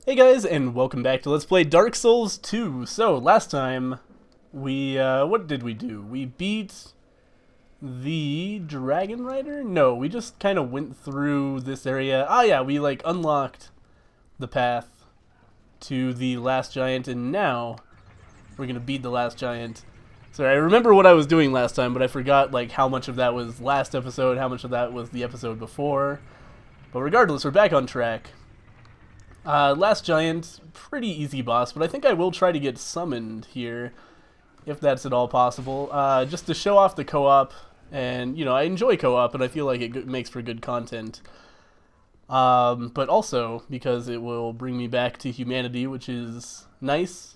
Hey guys, and welcome back to Let's Play Dark Souls 2. So, last time, what did we do? We beat the Dragon Rider? No, we just kind of went through this area. Ah yeah, we unlocked the path to the last giant, and now we're gonna beat the last giant. Sorry, I remember what I was doing last time, but I forgot how much of that was last episode, how much of that was the episode before. But regardless, we're back on track. Last giant, pretty easy boss, but I think I will try to get summoned here, if that's at all possible, just to show off the co-op, and, I enjoy co-op, and I feel like it makes for good content, but also because it will bring me back to humanity, which is nice.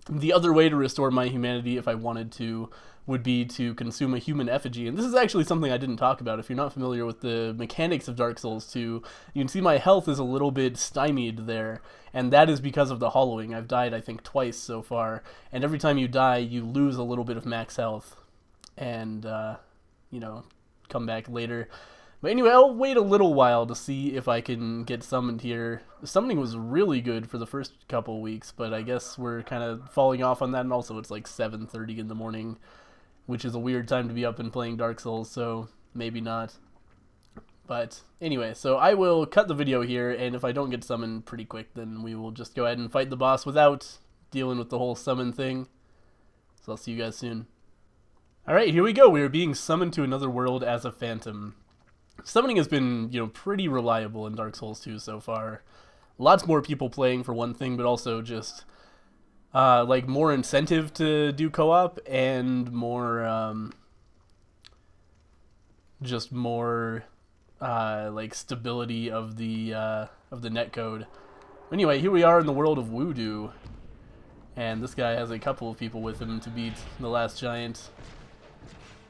The other way to restore my humanity, if I wanted to, would be to consume a human effigy. And this is actually something I didn't talk about. If you're not familiar with the mechanics of Dark Souls 2, you can see my health is a little bit stymied there. And that is because of the hollowing. I've died, I think, twice so far. And every time you die, you lose a little bit of max health. And, come back later. But anyway, I'll wait a little while to see if I can get summoned here. Summoning was really good for the first couple weeks, but I guess we're kind of falling off on that. And also it's like 7:30 in the morning, which is a weird time to be up and playing Dark Souls, so maybe not. But anyway, so I will cut the video here, and if I don't get summoned pretty quick, then we will just go ahead and fight the boss without dealing with the whole summon thing. So I'll see you guys soon. Alright, here we go. We are being summoned to another world as a phantom. Summoning has been, pretty reliable in Dark Souls 2 so far. Lots more people playing for one thing, but also just more incentive to do co-op and more, just more, stability of the netcode. Anyway, here we are in the world of Voodoo, and this guy has a couple of people with him to beat the last giant,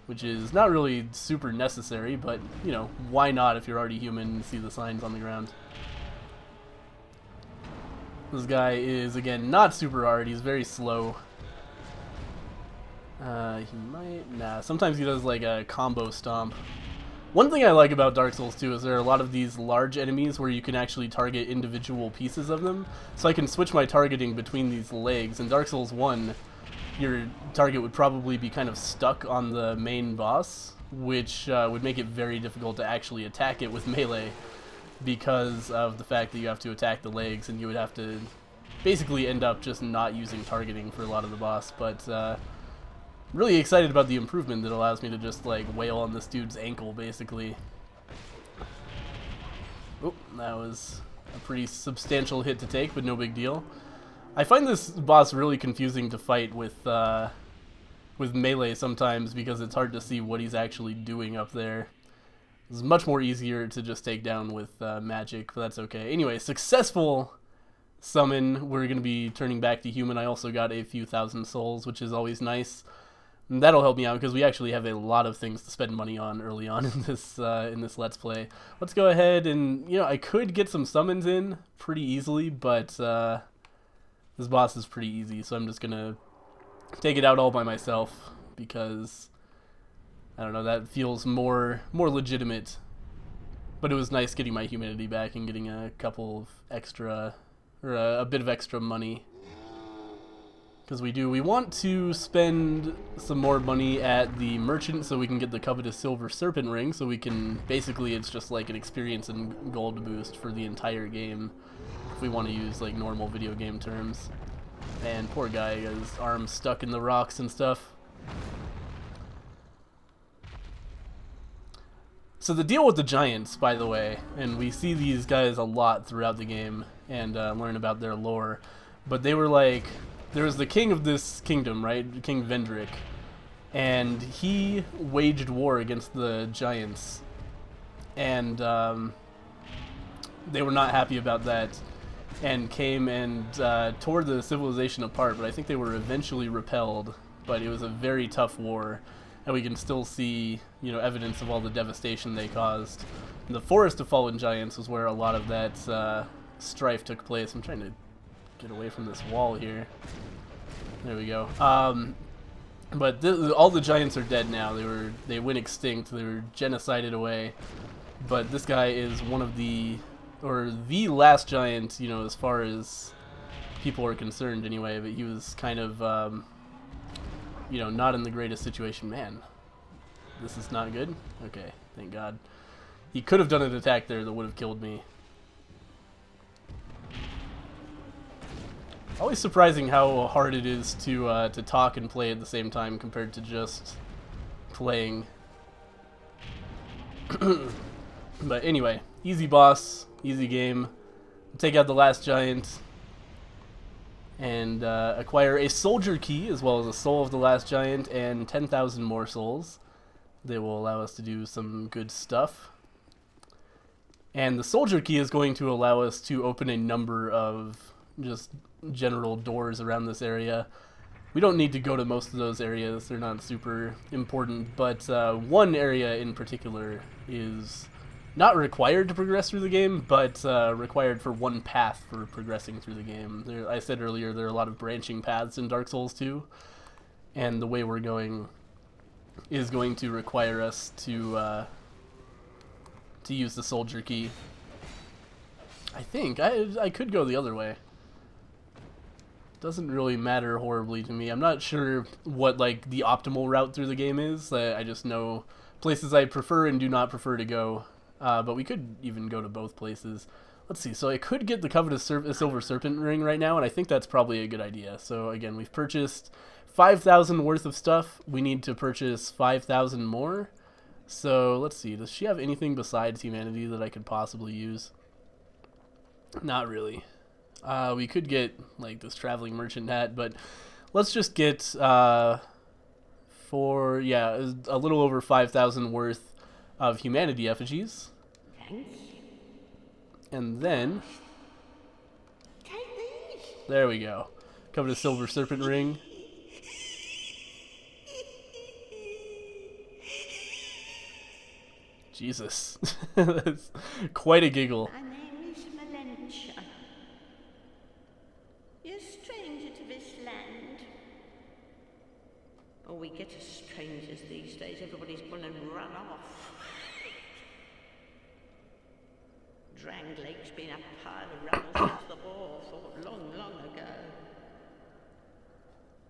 which is not really super necessary, but, why not if you're already human and see the signs on the ground. This guy is, again, not super hard. He's very slow. He might... Nah, sometimes he does, a combo stomp. One thing I like about Dark Souls 2 is there are a lot of these large enemies where you can actually target individual pieces of them. So I can switch my targeting between these legs. In Dark Souls 1, your target would probably be kind of stuck on the main boss, which would make it very difficult to actually attack it with melee, because of the fact that you have to attack the legs, and you would have to basically end up just not using targeting for a lot of the boss. But really excited about the improvement that allows me to just wail on this dude's ankle, basically. Oh, that was a pretty substantial hit to take, but no big deal. I find this boss really confusing to fight with melee sometimes, because it's hard to see what he's actually doing up there. It's much more easier to just take down with magic, but that's okay. Anyway, successful summon. We're going to be turning back to human. I also got a few thousand souls, which is always nice. And that'll help me out, because we actually have a lot of things to spend money on early on in this Let's Play. Let's go ahead and, I could get some summons in pretty easily, but this boss is pretty easy, so I'm just going to take it out all by myself, because I don't know, that feels more legitimate. But it was nice getting my humanity back and getting a couple of extra, or a bit of extra money. Because we want to spend some more money at the merchant so we can get the covetous silver serpent ring, so we can, basically it's just like an experience and gold boost for the entire game, if we want to use normal video game terms. And poor guy, got his arms stuck in the rocks and stuff. So the deal with the giants, by the way, and we see these guys a lot throughout the game and learn about their lore, but they were there was the king of this kingdom, right, King Vendrick, and he waged war against the giants, and they were not happy about that, and came and tore the civilization apart, but I think they were eventually repelled, but it was a very tough war. And we can still see, evidence of all the devastation they caused. And the Forest of Fallen Giants was where a lot of that strife took place. I'm trying to get away from this wall here. There we go. But all the giants are dead now. They went extinct. They were genocided away. But this guy is one of the or the last giant, you know, as far as people are concerned anyway, but he was kind of, you know, not in the greatest situation. Man, this is not good. Okay, thank God. He could have done an attack there that would have killed me. Always surprising how hard it is to talk and play at the same time compared to just playing. But anyway, easy boss, easy game. Take out the last giant and acquire a soldier key as well as a soul of the last giant and 10,000 more souls. They will allow us to do some good stuff. And the soldier key is going to allow us to open a number of just general doors around this area. We don't need to go to most of those areas, they're not super important, but one area in particular is not required to progress through the game, but required for one path for progressing through the game. I said earlier there are a lot of branching paths in Dark Souls 2, and the way we're going is going to require us to use the soldier key. I think I could go the other way. Doesn't really matter horribly to me. I'm not sure what like the optimal route through the game is. I just know places I prefer and do not prefer to go. But we could even go to both places. Let's see. So I could get the Covetous Silver Serpent Ring right now, and I think that's probably a good idea. So again, we've purchased 5,000 worth of stuff. We need to purchase 5,000 more. So let's see. Does she have anything besides humanity that I could possibly use? Not really. We could get like this traveling merchant hat, but let's just get for a little over 5,000 worth of humanity effigies. And then there we go. Covetous Silver Serpent Ring. Jesus. That's quite a giggle. Oh, we get as strangers these days. Everybody's gone and run off. Drang Lake's been a pile of rubble since the war fought long, long ago.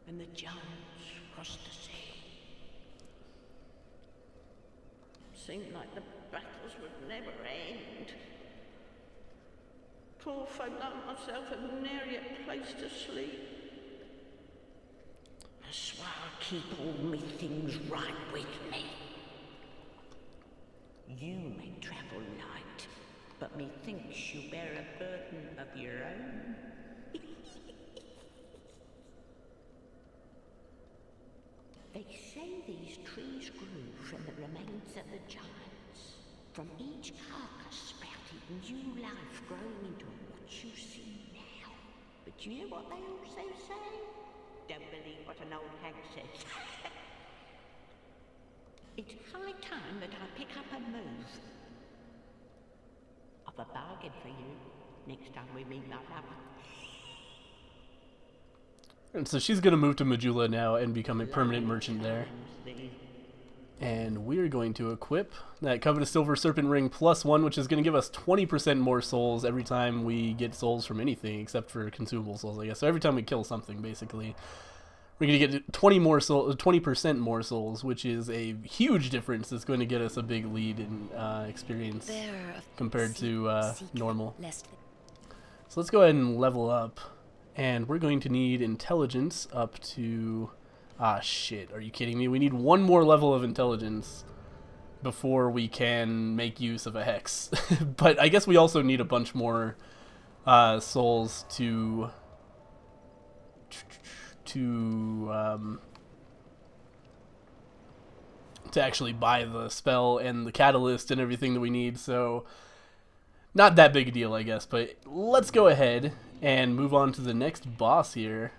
And the giants crossed the sea. Seemed like the battles would never end. Poor folk like myself have nary a place to sleep. I swear I'll keep all me things right with me. You may travel light, but methinks you bear a burden of your own. They say these trees grew from the remains of the giants. From each carcass sprouted new life growing into what you see now. But you know what they also say? Don't believe what an old hag says. It's high time that I pick up a move. I've a bargain for you next time we meet, my love. And so she's going to move to Majula now and become a permanent merchant there. And we're going to equip that Covetous Silver Serpent Ring +1, which is going to give us 20% more souls every time we get souls from anything, except for consumable souls, I guess. So every time we kill something, basically, we're going to get 20% more souls, which is a huge difference. It's going to get us a big lead in experience compared to normal. So let's go ahead and level up. And we're going to need intelligence up to... Ah, shit. Are you kidding me? We need one more level of intelligence before we can make use of a hex. But I guess we also need a bunch more souls to actually buy the spell and the catalyst and everything that we need. So not that big a deal, I guess. But let's go ahead and move on to the next boss here.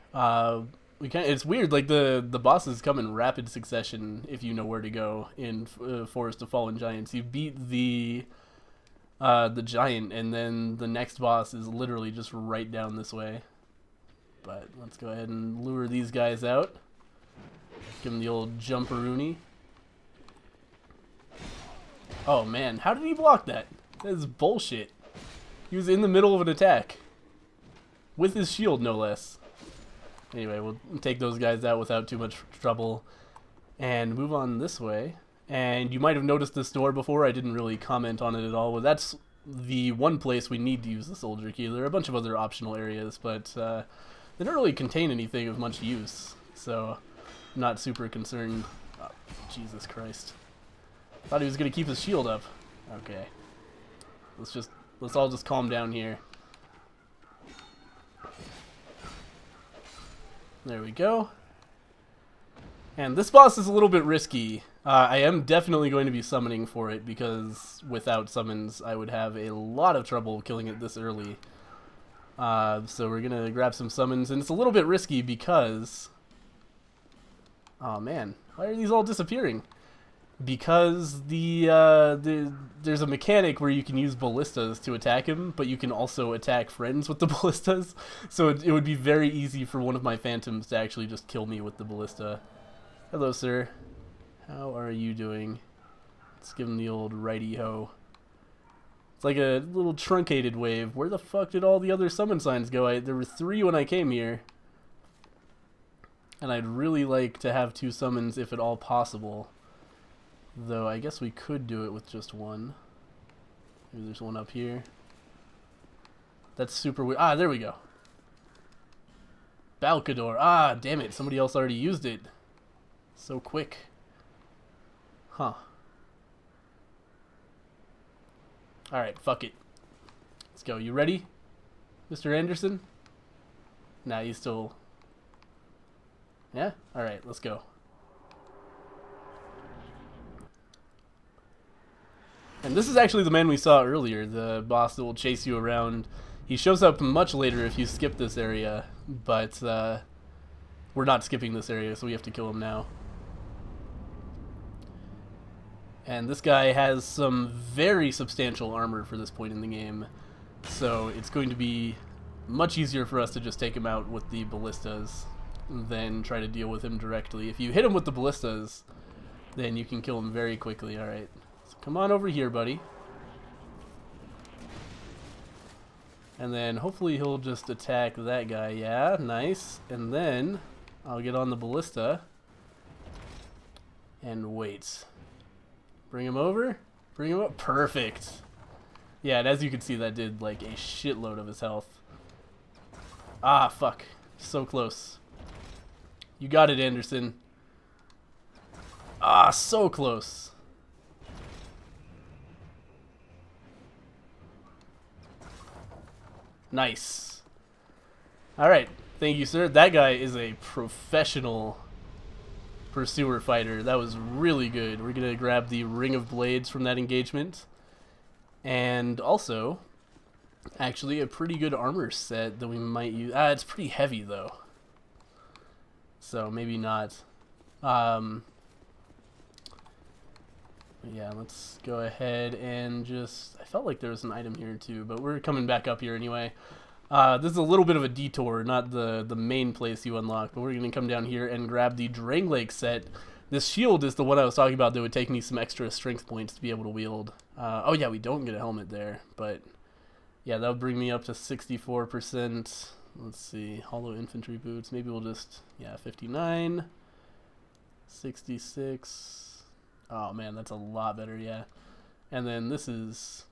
It's weird, like the bosses come in rapid succession if you know where to go in Forest of Fallen Giants. You beat the giant, and then the next boss is literally just right down this way. But let's go ahead and lure these guys out. Give them the old jumperoonie. Oh man, how did he block that? That is bullshit. He was in the middle of an attack. With his shield, no less. Anyway, we'll take those guys out without too much trouble. And move on this way. And you might have noticed this door before. I didn't really comment on it at all. Well, that's the one place we need to use the soldier key. There are a bunch of other optional areas, but they don't really contain anything of much use. So, I'm not super concerned. Oh, Jesus Christ. Thought he was going to keep his shield up. Okay. Let's all just calm down here. There we go. And this boss is a little bit risky. I am definitely going to be summoning for it because without summons I would have a lot of trouble killing it this early. So we're going to grab some summons, and it's a little bit risky because... Oh man, why are these all disappearing? Because there's a mechanic where you can use ballistas to attack him, but you can also attack friends with the ballistas. So it would be very easy for one of my phantoms to actually just kill me with the ballista. Hello, sir. How are you doing? Let's give him the old righty-ho. It's like a little truncated wave. Where the fuck did all the other summon signs go? There were 3 when I came here. And I'd really like to have 2 summons if at all possible. Though I guess we could do it with just 1. Maybe there's one up here. That's super weird. Ah, there we go. Balcador. Ah, damn it. Somebody else already used it. So quick. Huh. Alright, fuck it. Let's go. You ready, Mr. Anderson? Nah, he's still... Yeah? Alright, let's go. And this is actually the man we saw earlier, the boss that will chase you around. He shows up much later if you skip this area, but we're not skipping this area, so we have to kill him now. And this guy has some very substantial armor for this point in the game, so it's going to be much easier for us to just take him out with the ballistas than try to deal with him directly. If you hit him with the ballistas, then you can kill him very quickly. Alright, so come on over here, buddy. And then hopefully he'll just attack that guy. Yeah, nice. And then I'll get on the ballista and wait. Bring him over. Bring him up. Perfect. Yeah, and as you can see, that did like a shitload of his health. Ah, fuck. So close. You got it, Anderson. Ah, so close. Nice. Alright. Thank you, sir. That guy is a professional pursuer fighter. That was really good. We're going to grab the Ring of Blades from that engagement. And also, actually, a pretty good armor set that we might use. Ah, it's pretty heavy, though. So, maybe not. Yeah, let's go ahead and just... I felt like there was an item here, too, but we're coming back up here anyway. This is a little bit of a detour, not the main place you unlock, but we're going to come down here and grab the Drain Lake set. This shield is the one I was talking about that would take me some extra strength points to be able to wield. Oh yeah, we don't get a helmet there, but yeah, that would bring me up to 64%. Let's see, hollow infantry boots. Maybe we'll just, yeah, 59, 66. Oh man, that's a lot better, yeah. And then this is,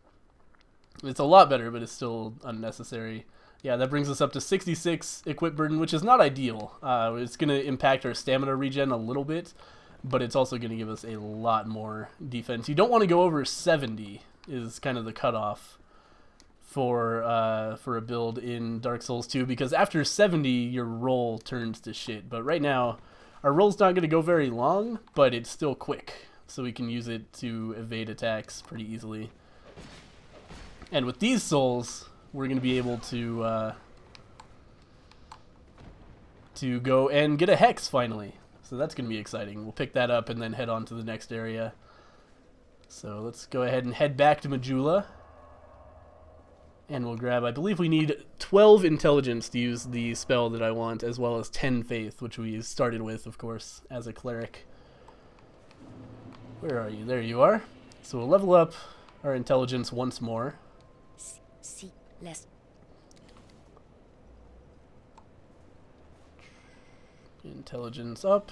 it's a lot better, but it's still unnecessary. Yeah, that brings us up to 66 equip burden, which is not ideal. It's going to impact our stamina regen a little bit, but it's also going to give us a lot more defense. You don't want to go over 70 is kind of the cutoff for a build in Dark Souls 2, because after 70 your roll turns to shit. But right now our roll's not going to go very long, but it's still quick, so we can use it to evade attacks pretty easily. And with these souls, we're going to be able to go and get a hex finally. So that's going to be exciting. We'll pick that up and then head on to the next area. So let's go ahead and head back to Majula. And we'll grab, I believe we need 12 intelligence to use the spell that I want, as well as 10 faith, which we started with, of course, as a cleric. Where are you? There you are. So we'll level up our intelligence once more. See, Less. Intelligence up.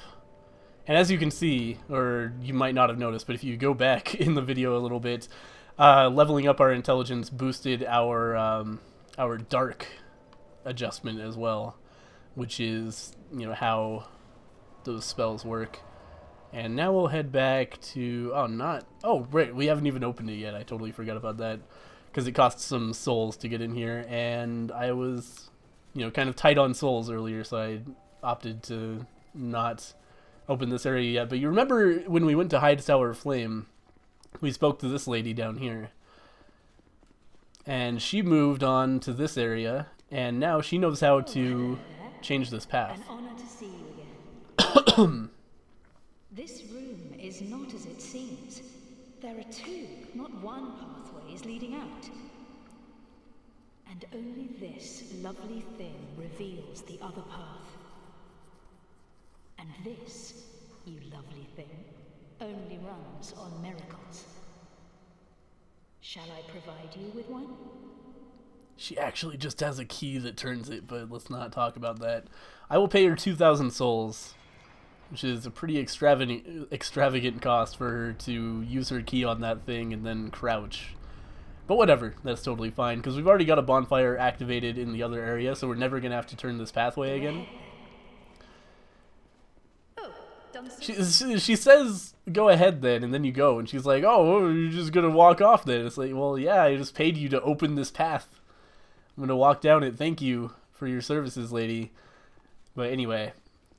And as you can see, or you might not have noticed, but if you go back in the video a little bit, leveling up our intelligence boosted our dark adjustment as well, which is, you know, how those spells work. And now we'll head back to, oh, right, we haven't even opened it yet. I totally forgot about that, because it costs some souls to get in here, and I was, you know, kind of tight on souls earlier, so I opted to not open this area yet. But you remember when we went to Hyde's Tower of Flame, we spoke to this lady down here, and she moved on to this area, and now she knows how to change this path. An honor to see you again. This room is not as it seems. There are two, not one pathways leading out. And only this lovely thing reveals the other path. And this, you lovely thing, only runs on miracles. Shall I provide you with one? She actually just has a key that turns it, but let's not talk about that. I will pay her 2,000 souls, which is a pretty extravagant cost for her to use her key on that thing and then crouch. But whatever, that's totally fine, because we've already got a bonfire activated in the other area, so we're never going to have to turn this pathway again. She says, go ahead then, and then you go, and she's like, oh, you're just going to walk off then. It's like, well, yeah, I just paid you to open this path. I'm going to walk down it. Thank you for your services, lady. But anyway,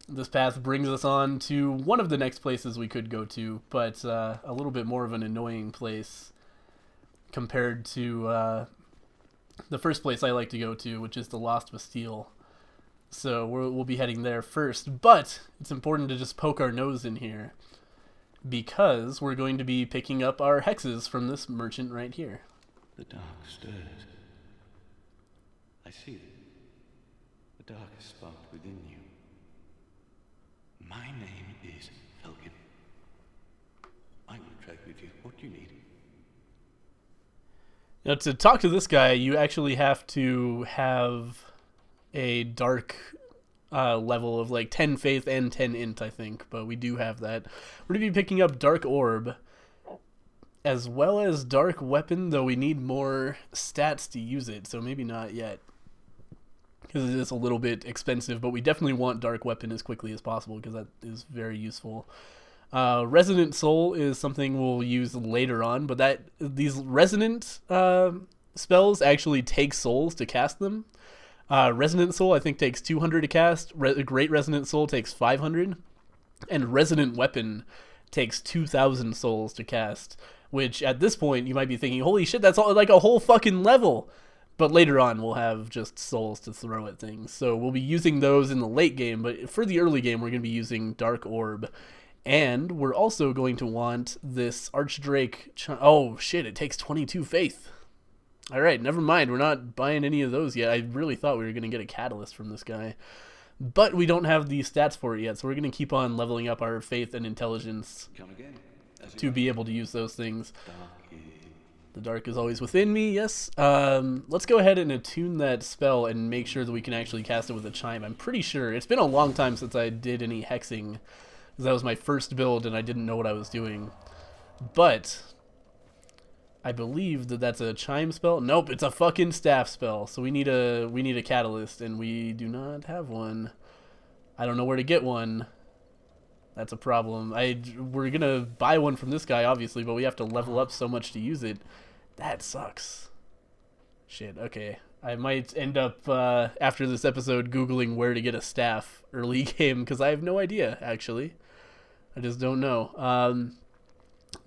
this path brings us on to one of the next places we could go to, but a little bit more of an annoying place compared to the first place I like to go to, which is the Lost Bastille. So we'll be heading there first, but it's important to just poke our nose in here, because we're going to be picking up our hexes from this merchant right here. The dark stirs. I see them. The dark has sparked within you. My name is Falcon. I will trade with you. What do you need? Now, to talk to this guy, you actually have to have a dark level of like 10 faith and 10 int, I think, but we do have that. We're going to be picking up dark orb as well as dark weapon, though we need more stats to use it, so maybe not yet, because it is a little bit expensive, but we definitely want dark weapon as quickly as possible, because that is very useful. Resonant Soul is something we'll use later on, but these resonant spells actually take souls to cast them. Resonant Soul, I think, takes 200 to cast. Great Resonant Soul takes 500. And Resonant Weapon takes 2,000 souls to cast. Which, at this point, you might be thinking, holy shit, that's all, like a whole fucking level. But later on, we'll have just souls to throw at things. So we'll be using those in the late game. But for the early game, we're going to be using Dark Orb. And we're also going to want this Archdrake... Oh, shit, it takes 22 faith. Alright, never mind. We're not buying any of those yet. I really thought we were going to get a catalyst from this guy. But we don't have the stats for it yet, so we're going to keep on leveling up our faith and intelligence to be able to use those things. The dark is always within me, yes. Let's go ahead and attune that spell and make sure that we can actually cast it with a chime. I'm pretty sure. It's been a long time since I did any hexing. That was my first build and I didn't know what I was doing. But I believe that that's a chime spell. Nope, it's a fucking staff spell. So we need a catalyst, and we do not have one. I don't know where to get one. That's a problem. We're gonna buy one from this guy, obviously, but we have to level up so much to use it. That sucks. Shit. Okay, I might end up after this episode Googling where to get a staff early game, because I have no idea. Actually, I just don't know.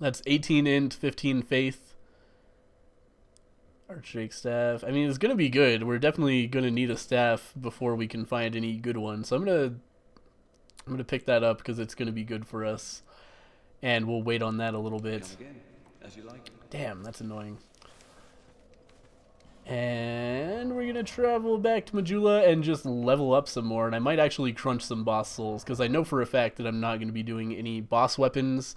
That's 18 int, 15 faith. Archdrake staff. I mean, it's gonna be good. We're definitely gonna need a staff before we can find any good ones. So I'm gonna pick that up because it's gonna be good for us, and we'll wait on that a little bit. As you like. Damn, that's annoying. And we're gonna travel back to Majula and just level up some more. And I might actually crunch some boss souls, because I know for a fact that I'm not gonna be doing any boss weapons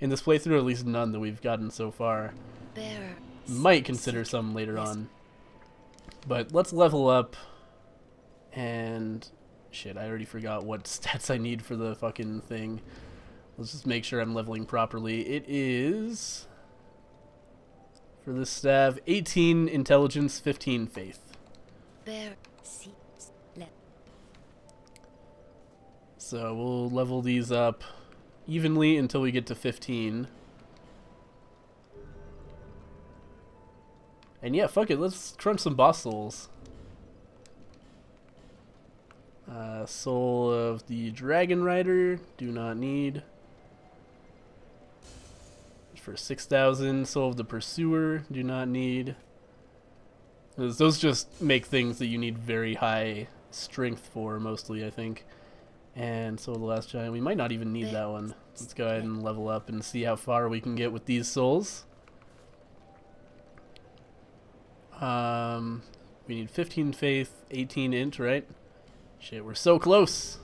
in this playthrough, or at least none that we've gotten so far. Bearer. Might consider some later on. But let's level up. And shit, I already forgot what stats I need for the fucking thing. Let's just make sure I'm leveling properly. It is, for this staff, 18 intelligence, 15 faith. So we'll level these up evenly until we get to 15. And yeah, fuck it, let's crunch some boss souls. Soul of the Dragon Rider, do not need. For 6,000, Soul of the Pursuer, do not need. Those just make things that you need very high strength for, mostly, I think. And Soul of the Last Giant, we might not even need that one. Let's go ahead and level up and see how far we can get with these souls. We need 15 faith, 18 int, right? Shit, we're so close.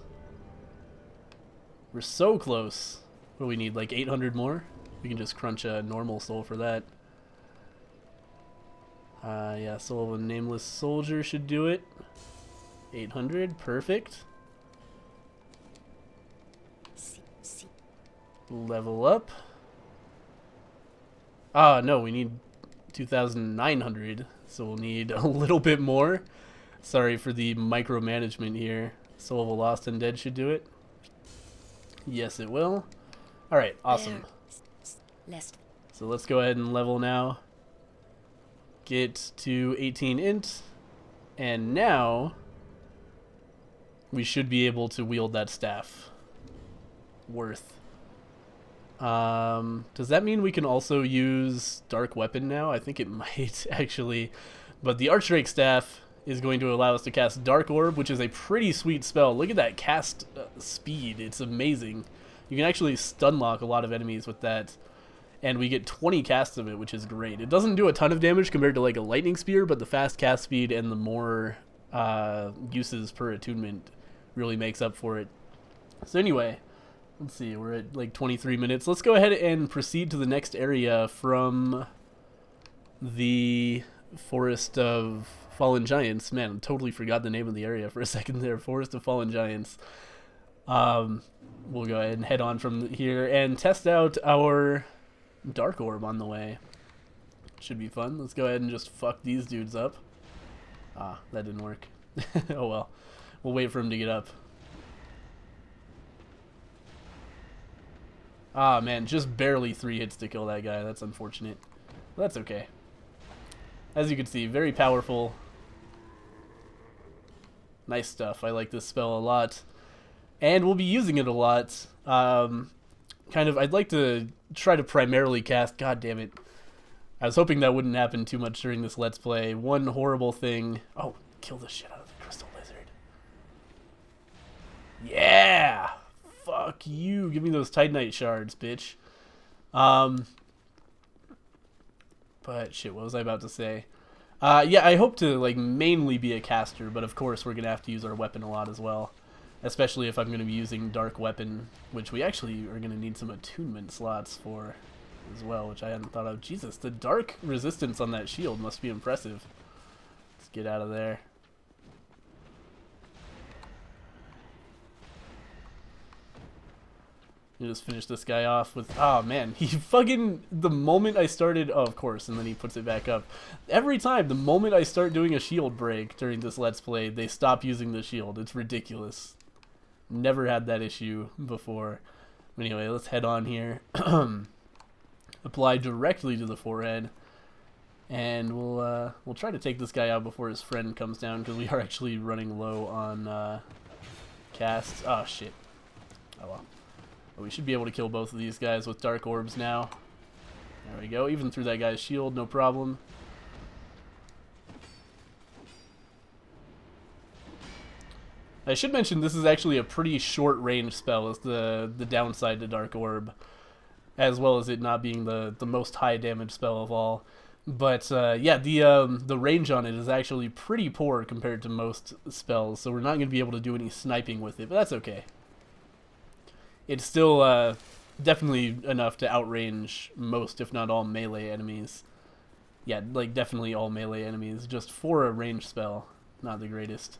We're so close. What do we need, like 800 more? We can just crunch a normal soul for that. Yeah, Soul of a Nameless Soldier should do it. 800, perfect. Level up. Ah, no, we need 2,900, so we'll need a little bit more. Sorry for the micromanagement here. Soul of a Lost Undead should do it. Yes, it will. Alright, awesome. So let's go ahead and level now. Get to 18 int. And now we should be able to wield that staff. Worth. Does that mean we can also use Dark Weapon now? I think it might, actually. But the Archdrake Staff is going to allow us to cast Dark Orb, which is a pretty sweet spell. Look at that cast speed. It's amazing. You can actually stun lock a lot of enemies with that. And we get 20 casts of it, which is great. It doesn't do a ton of damage compared to like a Lightning Spear, but the fast cast speed and the more uses per attunement really makes up for it. So anyway, let's see, we're at like 23 minutes. Let's go ahead and proceed to the next area from the Forest of Fallen Giants. Man, I totally forgot the name of the area for a second there. Forest of Fallen Giants. We'll go ahead and head on from here and test out our Dark Orb on the way. Should be fun. Let's go ahead and just fuck these dudes up. Ah, that didn't work. Oh well. We'll wait for him to get up. Ah, man, just barely 3 hits to kill that guy. That's unfortunate. But that's okay. As you can see, very powerful. Nice stuff. I like this spell a lot. And we'll be using it a lot. I'd like to try to primarily cast... God damn it. I was hoping that wouldn't happen too much during this Let's Play. One horrible thing... Oh, kill the shit out of the Crystal Lizard. Yeah! Fuck you. Give me those Titanite shards, bitch. But shit, what was I about to say? Yeah, I hope to like mainly be a caster, but of course we're gonna have to use our weapon a lot as well. Especially if I'm gonna be using Dark Weapon, which we actually are gonna need some attunement slots for as well, which I hadn't thought of. Jesus, the dark resistance on that shield must be impressive. Let's get out of there. You just finish this guy off with... Oh, man. He fucking... The moment I started... Oh, of course. And then he puts it back up. Every time, the moment I start doing a shield break during this Let's Play, they stop using the shield. It's ridiculous. Never had that issue before. Anyway, let's head on here. Apply directly to the forehead. And we'll try to take this guy out before his friend comes down, because we are actually running low on casts. Oh, shit. Oh, well. But we should be able to kill both of these guys with Dark Orbs now. There we go. Even through that guy's shield, no problem. I should mention this is actually a pretty short range spell, is the downside to Dark Orb. As well as it not being the most high damage spell of all. But yeah, the range on it is actually pretty poor compared to most spells, so we're not going to be able to do any sniping with it, but that's okay. It's still definitely enough to outrange most, if not all, melee enemies. Yeah, like definitely all melee enemies. Just for a ranged spell, not the greatest.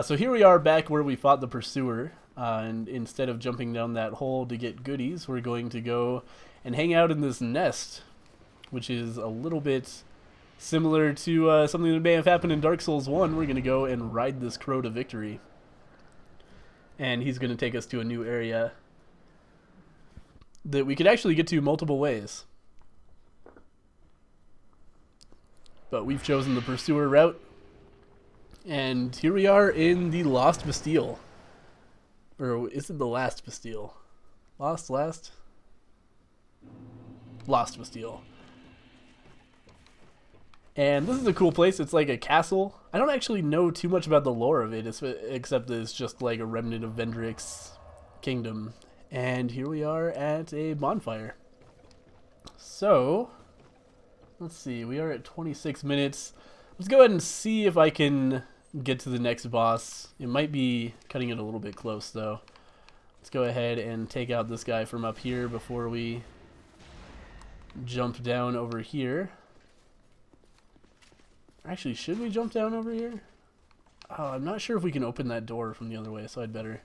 So here we are back where we fought the Pursuer. And instead of jumping down that hole to get goodies, we're going to go and hang out in this nest, which is a little bit similar to something that may have happened in Dark Souls 1. We're going to go and ride this crow to victory. And he's going to take us to a new area that we could actually get to multiple ways. But we've chosen the Pursuer route. And here we are in the Lost Bastille. Or is it the Last Bastille? Lost Bastille. And this is a cool place. It's like a castle. I don't actually know too much about the lore of it, except that it's just like a remnant of Vendrick's kingdom. And here we are at a bonfire. So, let's see. We are at 26 minutes. Let's go ahead and see if I can get to the next boss. It might be cutting it a little bit close, though. Let's go ahead and take out this guy from up here before we jump down over here. Actually, should we jump down over here? Oh, I'm not sure if we can open that door from the other way, so I'd better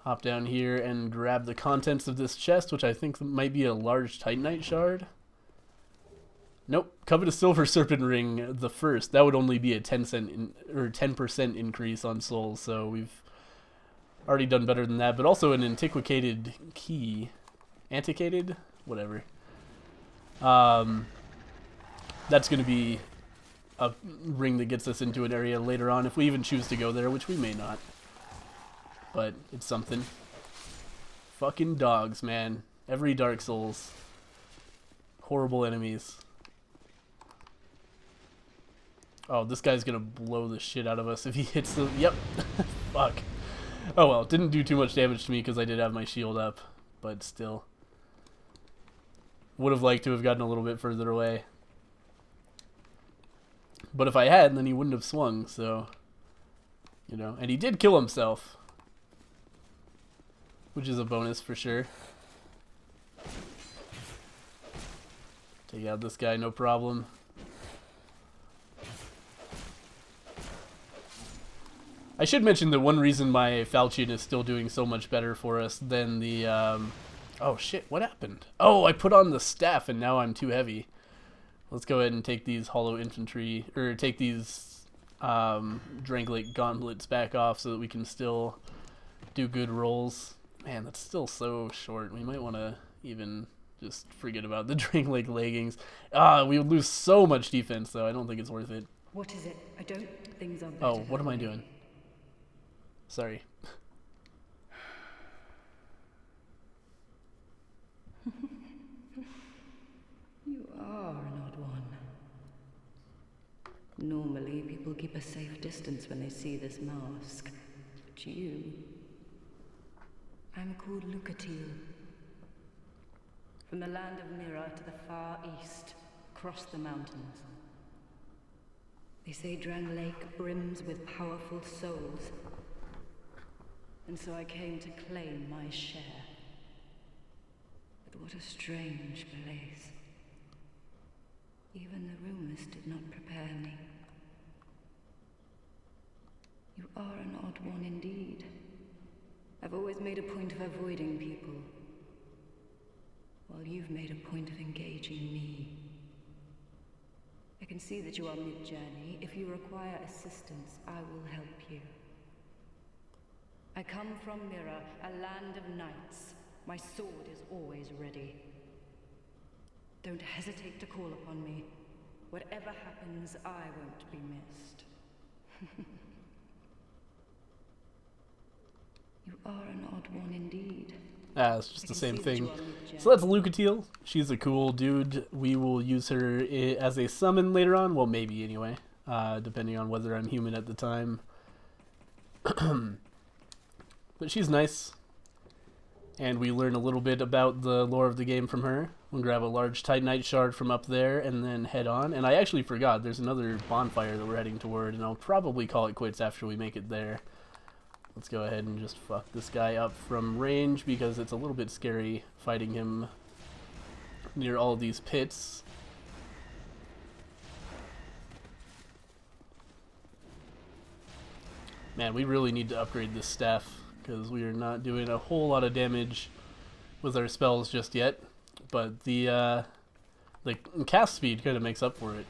hop down here and grab the contents of this chest, which I think might be a large Titanite shard. Nope, Covetous Silver Serpent Ring, the first. That would only be a 10% increase on souls, so we've already done better than that. But also an antiquated key. Antiquated? Whatever. That's going to be a ring that gets us into an area later on, if we even choose to go there, which we may not. But it's something. Fucking dogs, man. Every Dark Souls. Horrible enemies. Oh, this guy's gonna blow the shit out of us if he hits the... Yep. Fuck. Oh well, didn't do too much damage to me because I did have my shield up. But still. Would have liked to have gotten a little bit further away. But if I had, then he wouldn't have swung, so... You know, and he did kill himself. Which is a bonus for sure. Take out this guy, no problem. I should mention that one reason my falchion is still doing so much better for us than the... Oh shit, what happened? Oh, I put on the staff and now I'm too heavy. Let's go ahead and take these hollow infantry, or take these Dranglake gauntlets back off so that we can still do good rolls. Man, that's still so short. We might want to even just forget about the Dranglake leggings. We would lose so much defense, though. I don't think it's worth it. What is it? I don't think things are better. Oh, what am I doing? Sorry. You are an odd one. Normally, people keep a safe distance when they see this mask. But you... I'm called Lucatiel. From the land of Mira to the far east, across the mountains. They say Dranglake brims with powerful souls. And so I came to claim my share. But what a strange place. Even the rumors did not prepare me. You are an odd one indeed. I've always made a point of avoiding people, while you've made a point of engaging me. I can see that you are mid-journey. If you require assistance, I will help you. I come from Mira, a land of knights. My sword is always ready. Don't hesitate to call upon me. Whatever happens, I won't be missed. You are an odd one indeed. It's just the same thing. So that's Lucatiel. She's a cool dude. We will use her as a summon later on. Well, maybe anyway. Depending on whether I'm human at the time. But she's nice. And we learn a little bit about the lore of the game from her. We'll grab a large Titanite shard from up there and then head on. And I actually forgot, there's another bonfire that we're heading toward, and I'll probably call it quits after we make it there. Let's go ahead and just fuck this guy up from range, because it's a little bit scary fighting him near all of these pits. Man, we really need to upgrade this staff because we are not doing a whole lot of damage with our spells just yet. But the cast speed kind of makes up for it.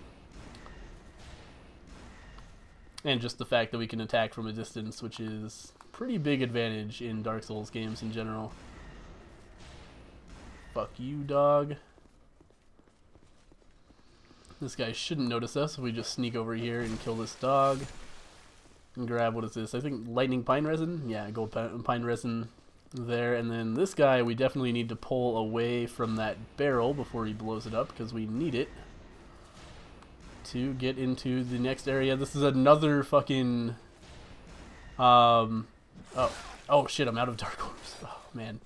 And just the fact that we can attack from a distance, which is a pretty big advantage in Dark Souls games in general. Fuck you, dog. This guy shouldn't notice us if we just sneak over here and kill this dog. And grab, what is this? I think lightning pine resin? Yeah, gold pine resin there. And then this guy we definitely need to pull away from that barrel before he blows it up, because we need it to get into the next area. This is another fucking oh shit, I'm out of dark orbs. Oh man,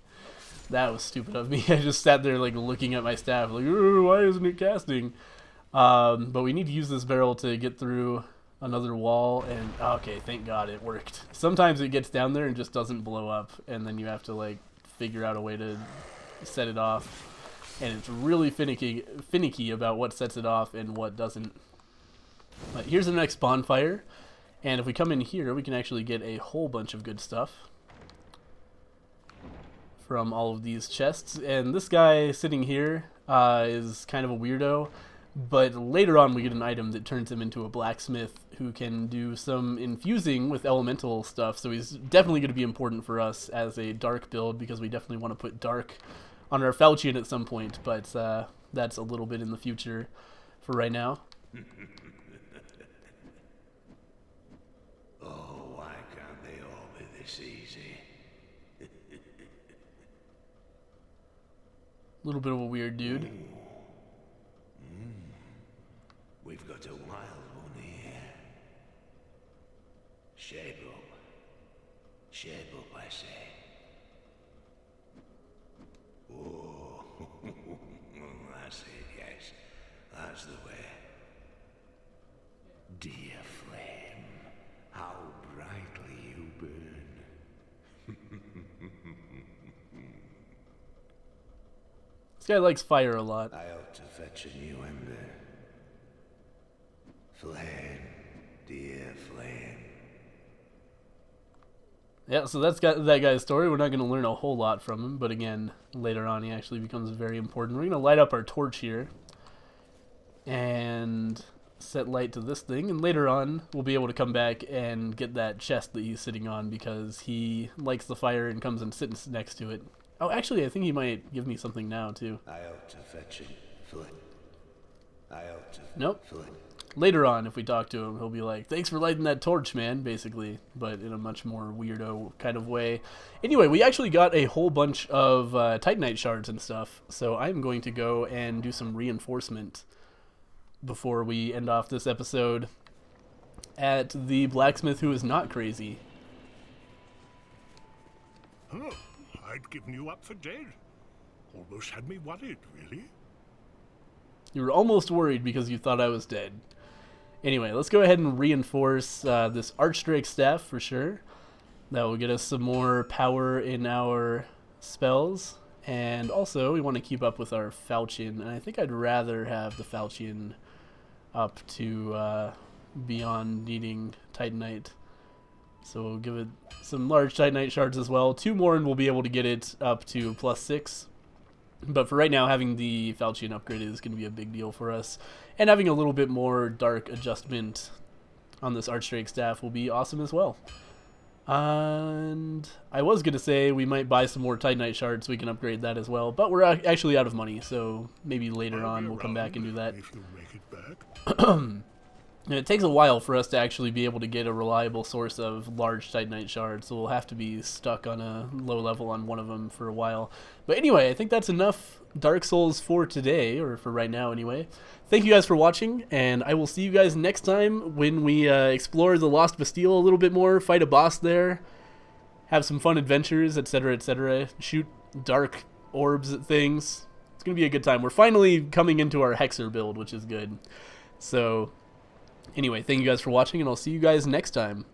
that was stupid of me. I just sat there like looking at my staff like, why isn't it casting? But we need to use this barrel to get through another wall, and okay, thank God it worked. Sometimes it gets down there and just doesn't blow up, and then you have to like figure out a way to set it off, and it's really finicky about what sets it off and what doesn't. But here's the next bonfire, and if we come in here we can actually get a whole bunch of good stuff from all of these chests. And this guy sitting here is kind of a weirdo, but later on we get an item that turns him into a blacksmith who can do some infusing with elemental stuff, so he's definitely going to be important for us as a dark build, because we definitely want to put dark on our falchion at some point, but that's a little bit in the future. For right now, Oh, why can't they all be this easy? a little bit of a weird dude. We've got a wild one here. Shape up. Shape up, I say. Oh, that's it, yes. That's the way. Dear flame, how brightly you burn. This guy likes fire a lot. I ought to fetch a new ember. Flame, dear flame. Yeah, so that's got that guy's story. We're not going to learn a whole lot from him, but again, later on he actually becomes very important. We're going to light up our torch here and set light to this thing, and later on we'll be able to come back and get that chest that he's sitting on, because he likes the fire and comes and sits next to it. Oh, actually, I think he might give me something now, too. I ought to fetch it. Flame. I ought to. Nope. Flame. Later on, if we talk to him, he'll be like, thanks for lighting that torch, man, basically, but in a much more weirdo kind of way. Anyway, we actually got a whole bunch of Titanite shards and stuff, so I'm going to go and do some reinforcement before we end off this episode at the blacksmith who is not crazy. Oh, I'd given you up for dead. Almost had me worried, really. You were almost worried because you thought I was dead. Anyway, let's go ahead and reinforce this Archdrake staff for sure. That will get us some more power in our spells. And also, we want to keep up with our falchion. And I think I'd rather have the falchion up to beyond needing Titanite. So we'll give it some large Titanite shards as well. 2 more and we'll be able to get it up to +6. But for right now, having the falchion upgrade is going to be a big deal for us. And having a little bit more dark adjustment on this Archdrake staff will be awesome as well. And I was going to say we might buy some more Titanite shards so we can upgrade that as well. But we're actually out of money, so maybe later on we'll come back and do that. If you make it back. And it takes a while for us to actually be able to get a reliable source of large Titanite shards, so we'll have to be stuck on a low level on one of them for a while. But anyway, I think that's enough Dark Souls for today, or for right now anyway. Thank you guys for watching, and I will see you guys next time when we explore the Lost Bastille a little bit more, fight a boss there, have some fun adventures, etc., etc., shoot dark orbs at things. It's going to be a good time. We're finally coming into our Hexer build, which is good. So anyway, thank you guys for watching, and I'll see you guys next time.